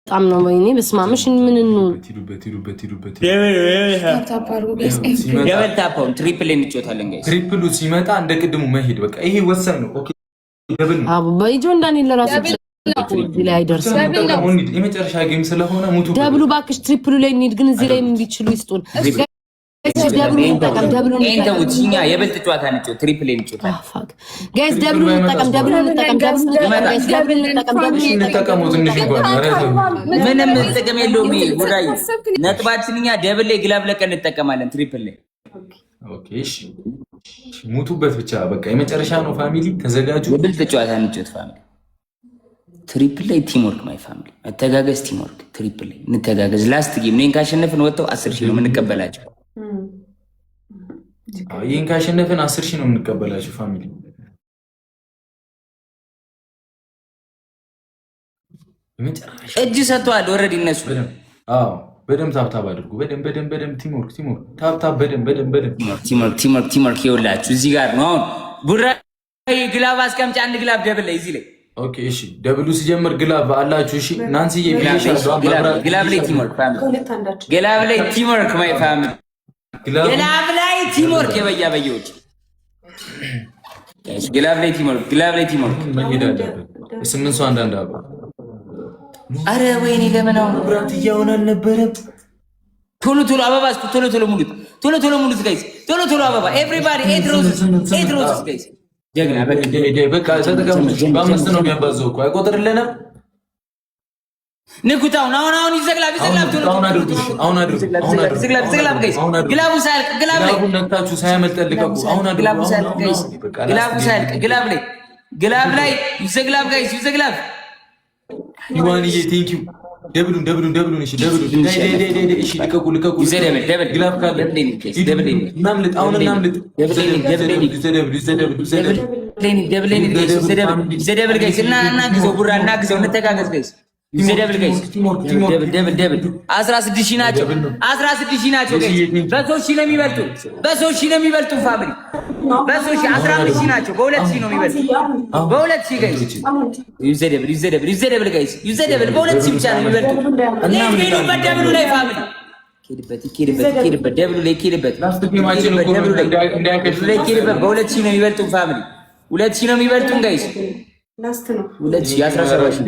በጣም ነው ወይኔ በስማምሽ ምን ነው ደብል ትሪፕል እንጫወታለን ጋይስ። ትሪፕሉ ሲመጣ እንደ ቅድሙ መሄድ በቃ ይሄ ወሰን ነው። ኦኬ ደብል ነው። አቡ በይጆ እንዳኔ ለራሱ ላይ አይደርስም። የመጨረሻ ጌም ስለሆነ ሙቱ ደብሉ ባክሽ ትሪፕሉ ላይ እንሂድ ግን እዚህ ላይ ምን ቢችሉ ይስጡን። ደብሉኛ የበልጥ ጨዋታ ነጭው ትሪፕል እንጫወታለን ጋይስ። ደብሉ እንጠቀም ምንም ጥቅም የለውም ጉዳይ ነጥባችን እኛ ደብል ላይ ግላብ ለቀን እንጠቀማለን ትሪፕል ላይ። ኦኬ እሺ ሙቱበት ብቻ በቃ የመጨረሻ ነው። ፋሚሊ ተዘጋጁ። የበልጥ ጨዋታ ነጭው ፋሚሊ ትሪፕል ላይ ቲም ወርክ ማይ ፋሚሊ መተጋገዝ ቲም ወርክ ትሪፕል ላይ እንተጋገዝ። ላስት ጌም እኔን ካሸነፍን ወጥተው 10,000 ነው የምንቀበላቸው። ይህን ካሸነፍን 10,000 ነው የምንቀበላቸው ፋሚሊ። እጅ ሰጥተዋል ኦልሬዲ እነሱ። አዎ በደምብ ታብታብ አድርጉ። በደምብ ቲም ወርክ ታብታብ በደምብ ቲም ወርክ ይኸውላችሁ እዚህ ጋር ነው አሁን ቡራ ግላብ አስቀምጪ። አንድ ግላብ ደብል ላይ እዚህ ላይ ኦኬ እሺ ደብሉ ሲጀምር ግላብ አላችሁ። እሺ ናንሲዬ ግላብ ላይ ቲም ወርክ ፋሚሊ ግላብ ላይ ቲም ወርክ ማይ ፋሚሊ ግላብ ላይ ቲም ወርክ የበያ በየዎች ግላብ ላይ ቲም ወርክ መሄድ አለበት። 8 ሰው አንዳንድ አባ አረ ወይኔ ለምናው ብራት እያውን አልነበረም። ቶሎ አበባ እስኪ ቶሎ ሙሉት ጋይስ ቶሎ አበባ ኤቭሪባዲ ኤት ሮዝስ ጋይስ ጀግና በቃ ተጠቀሙ። በአምስት ነው የሚያባዘው እኮ አይቆጥርልንም። ንኩታውን አሁን ይዘግላብ አሁን አድርጉ ጋይስ። ግላቡ ሳያልቅ ግላቡን ነክታችሁ ሳያመልጠን ልቀቁ። አሁን አድርጉ ግላቡ ሳያልቅ ጋይስ። ግላቡ ሳያልቅ ግላብ ላይ ይዘግላብ ጋይስ ይዘግላብ ይዋንዬ ቴንኪው። ደብሉን እሺ ደብሉን እሺ ልቀቁ ደብል ግላብ ካለ እናምልጥ። አሁን እናምልጥ። ደብል ጋይስ እና ግዘው ቡራ እና ግዘው እንተጋገዝ ጋይስ። ደብል ጋይስ ደብል 16,000 ናቸው 16,000 ናቸው ጋይስ። በ3,000 ነው የሚበልጡ ፋሚሊ በ3,000 15,000 ናቸው። በ2,000 ነው የሚበልጡ በ2,000 ጋይስ። ዩዘደብል ጋይስ ዩዘደብል በ2,000 ብቻ ነው የሚበልጡ። ሄዱበት ደብሉ ላይ ፋሚሊ ሄድበት ደብሉ ላይ ሄድበት በ2,000 ነው የሚበልጡ ፋሚሊ 2,000 ነው የሚበልጡ ጋይስ። ላስት ነው 17,000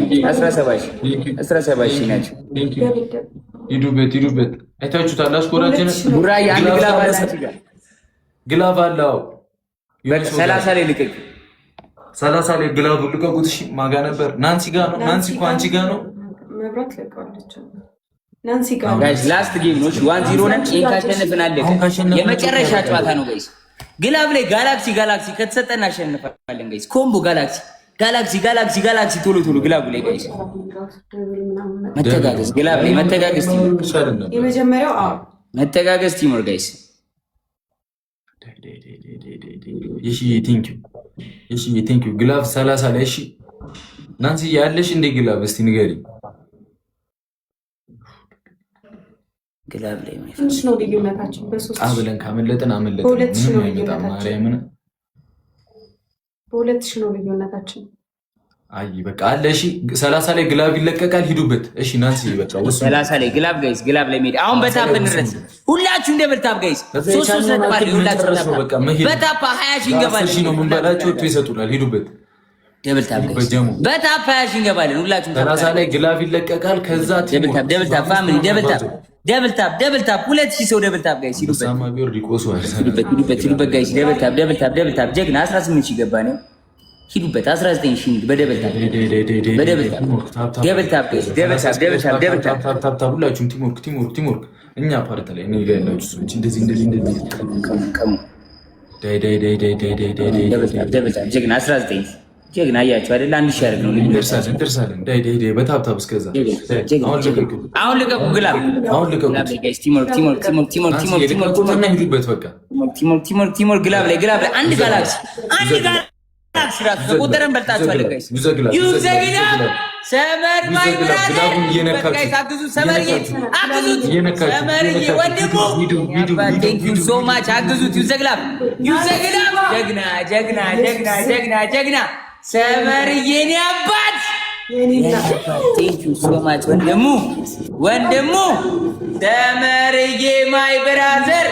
ናቸው። ሂዱበት አይታችሁታል። አስኮራችን ቡራዬ አንድ ግላብ አለው። 30 ላይ ልቀቅ 30 ላይ ግላቡ ልቀቁት። እሺ ማጋ ነበር ናንሲ ጋር ነው። ናንሲ እኮ አንቺ ጋር ነው። መብራት ለቀዋለች ናንሲ ጋር ጋይስ። ላስት ጌም ነው 1-0 ነን። ካሸነፍን አለቀ። የመጨረሻ ጨዋታ ነው ጋይስ። ግላብ ላይ ጋላክሲ ከተሰጠን አሸንፋለን ጋይስ። ኮምቦ ጋላክሲ ቶሎ ግላቡ ላይ ጋይስ። መተጋገዝ ግላብ ላይ መተጋገዝ የመጀመሪያው መተጋገዝ ቲሞር ጋይስ። እሺ ቴንኪው ግላብ 30 ላይ እሺ ናንሲ ያለሽ እንደ ግላብ እስቲ ንገሪ። ግላብ ላይ ትንሽ ነው ልዩነታችን። በ3 አብለን ካመለጥን ምንም አይመጣም። ማርያምን በ2,000 ነው ልዩነታችን። አይ በቃ አለ። እሺ 30 ላይ ግላብ ይለቀቃል። ሂዱበት። እሺ ናንሲ በቃ 30 ላይ ግላብ ጋይስ። ግላብ ላይ ሜዳ አሁን በታፕ እንረስ ሁላችሁ እንደ በልታፕ ጋይስ። 3 ተባለ ሁላችሁ በታፕ 20,000 ይገባል። እሺ ነው ምን ባላችሁ ወጥቶ ይሰጡናል። ሂዱበት። ደብል ታፕ ጋይስ በታፕ 20,000 እንገባለን። ሁላችሁ 30 ላይ ግላብ ይለቀቃል። ከዛ ደብል ታፕ ፋሚሊ ደብል ታፕ 2,000 ሰው ደብል ታፕ ጋይስ። ሂዱበት ጋይስ። ደብል ታፕ ጀግና 18,000 ይገባ ነው። ሂዱበት 19,000 በደብል ታፕ ሁላችሁም ቲምወርክ እኛ ፓርት ላይ ነው ያላችሁ ሰዎች እንደዚህ ቀሙ ደብል ታፕ ጀግና 19 ጀግና አያችሁ አይደል? 1,000 ያደርግ ነው እንደርሳለን። በታብታብ እስከዛ አሁን ልቀቁ ግላብ ጋይስ። ቲሞር ግላብ ላይ አንድ ጋላክሲ ራሱ ከቁጥረን በልጣችኋል ጋይስ። ዩዘግላብ ሰመር ማይ ብራዘር ጋይስ አግዙት። ሰመርዬ ወንድሙ ቴንክ ዩ ሶ ማች አግዙት። ዩዘግላብ ጀግና ሰመርዬ እኔ አባት ቴንኪው ሶ ማች ወንድሙ ተመርዬ ማይ ብራዘር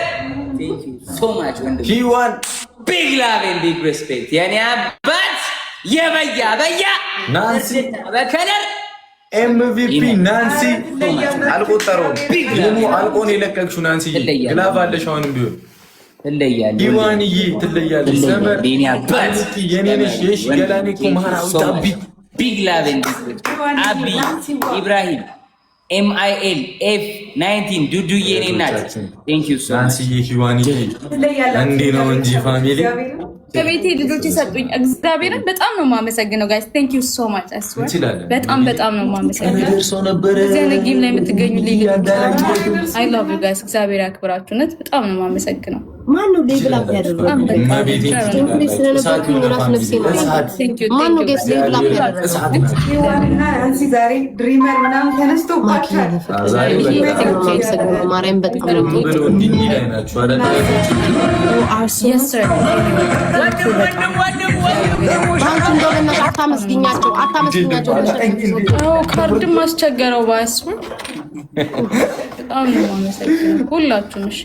ቴንኪው ሶ ማች ወንድሙ ሂዋን ቢግ ላቭ ኤንድ ቢግ ሪስፔክት የኔ አባት የበያ ናንሲ በከለር MVP ናንሲ አልቆጠረውም። ደግሞ አልቆን የለቀቅሽው ናንሲ ግላቭ አለሽ አሁንም ቢሆን ትለያለሽ። ሂዋንዬ ትለያለሽ። ሰመር የኔ አባት የኔ ነሽ። የሺ ገላኔ እኮ ማራው ታቢ ቢግ ላቭ ኤንድ ቢግ ሪስፔክት አቢ ኢብራሂም MIL F19 ዱዱ የኔ ናት። ቴንኪው ሶ ማች ናንሲ ሂዋንዬ እንዴ ነው እንጂ ፋሚሊ ከቤቴ ልጆች የሰጡኝ እግዚአብሔርን በጣም ነው የማመሰግነው። ጋይስ ቴንክ ዩ ሶ ማች አስወር በጣም ነው የማመሰግነው። እዚህ አይነት ጌም ላይ የምትገኙልኝ አይ ላቭ ዩ ጋይስ። እግዚአብሔር ያክብራችሁ። እውነት በጣም ነው የማመሰግነው። ማን ነው ሌብል አፕ ያደረገው? ዛሬ ድሪመር ምናምን ተነስቶባቸዋል። ማርያም በጣም ካርድም አስቸገረው ባያስቡ በጣም ነው የማመሰግነው ሁላችሁም። እሺ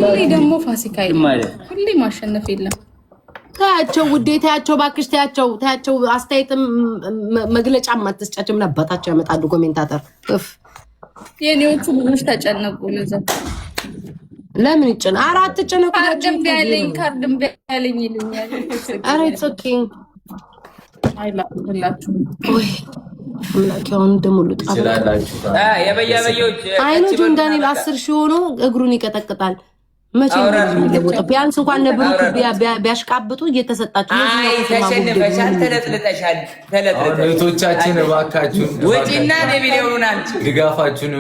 ሁሌ ደግሞ ፋሲካ ሁሌ ማሸነፍ የለም። ታያቸው ውዴ፣ ታያቸው ባክሽ፣ ታያቸው አስተያየትም መግለጫ ማትስጫቸው ምን አባታቸው ያመጣሉ ኮሜንታተር። የኔዎቹ ልጆች ተጨነቁ። ለምን ይጭን አራት ጭነቁ ካርድም ቢያለኝ ይልኛል። አረ ኦኬ አይላችሁ ወይ አምላኪውን ደሙሉ አይኑ ጆን ዳንኤል 10 ሺህ ሆኖ እግሩን ይቀጠቅጣል። መቼ ነው ቢያንስ እንኳን ነብሩክ ቢያሽቃብጡ እየተሰጣቸው ተሸንፈሻል፣ ተለጥልጠሻል። እህቶቻችን እባካችሁን ወጪና ደቢሌውናል ድጋፋችሁን